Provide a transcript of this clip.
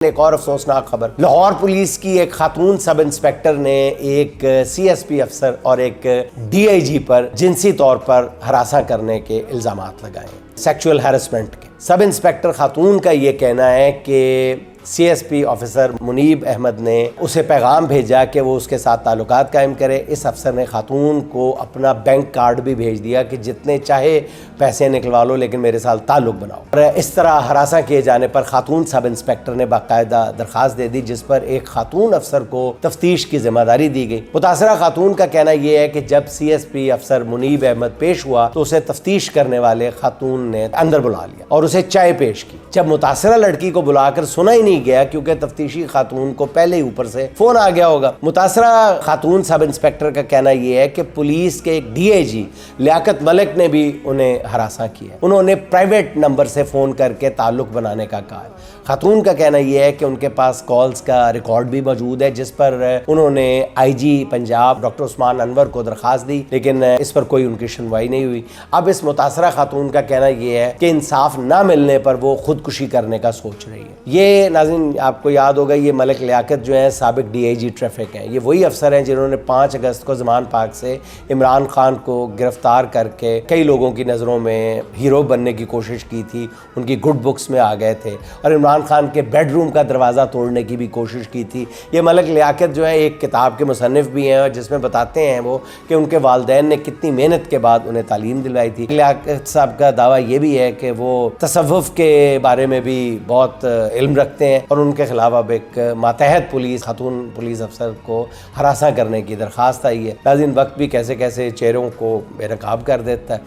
एक और अफसोसनाक खबर, लाहौर पुलिस की एक खातून सब इंस्पेक्टर ने एक सीएसपी अफसर और एक डीआईजी पर जिनसी तौर पर हरासा करने के इल्जामात लगाए, सेक्सुअल हैरेसमेंट के। सब इंस्पेक्टर खातून का ये कहना है कि सीएसपी ऑफिसर मुनीब अहमद ने उसे पैगाम भेजा कि वो उसके साथ ताल्लुकात कायम करे। इस अफसर ने खातून को अपना बैंक कार्ड भी भेज दिया कि जितने चाहे पैसे निकलवा लो लेकिन मेरे साथ ताल्लुक बनाओ। और इस तरह हरासा किए जाने पर खातून सब इंस्पेक्टर ने बाकायदा दरख्वास्त दे दी, जिस पर एक खातून अफसर को तफ्तीश की जिम्मेदारी दी गई। मुतासरा खातून का कहना यह है कि जब सीएसपी अफसर मुनीब अहमद पेश हुआ तो उसे तफ्तीश करने वाले खातून ने अंदर बुला लिया और उसे चाय पेश की। जब मुतासरा लड़की को बुलाकर सुना ही नहीं गया क्योंकि तफ्तीशी खातून को पहले ही ऊपर से फोन आ गया होगा। मुतासरा खातून सब इंस्पेक्टर का कहना यह है कि पुलिस के एक डीआईजी लियाकत मलिक ने भी उन्हें हरासा किया। उन्होंने प्राइवेट नंबर से फोन करके ताल्लुक बनाने का कहा। खातून का कहना यह है कि उनके पास कॉल्स का रिकॉर्ड भी मौजूद है, जिस पर उन्होंने आईजी पंजाब डॉक्टर उस्मान अनवर को दरखास्त दी, लेकिन इस पर कोई उनकी सुनवाई नहीं हुई। अब इस मुतासरा खातून का कहना यह है कि इंसाफ ना मिलने पर वो खुदकुशी करने का सोच रही है। ये नाज़रीन आपको याद होगा, ये मलिक लियाकत जो है साबिक डीआईजी ट्रैफिक हैं। ये वही अफसर हैं जिन्होंने 5 अगस्त को ज़मान पार्क से इमरान खान को गिरफ्तार करके कई लोगों की नज़रों में हीरो बनने की कोशिश की थी, उनकी गुड बुक्स में आ गए थे और इमरान खान के बेडरूम का दरवाज़ा तोड़ने की भी कोशिश की थी। ये मलिक लियाकत जो है एक किताब के मुसन्निफ भी हैं और जिसमें बताते हैं वो कि उनके वालिदैन ने कितनी मेहनत के बाद उन्हें तालीम दिलवाई थी। लियाकत साहब का दावा ये भी है कि वो तसव्वुफ के बारे में भी बहुत इल्म रखते हैं और उनके खिलाफ अब एक मातहत पुलिस खातून पुलिस अफसर को हरासा करने की दरख्वास्त आई है। नाज़रीन वक्त भी कैसे कैसे चेहरों को बेनकाब कर देता है।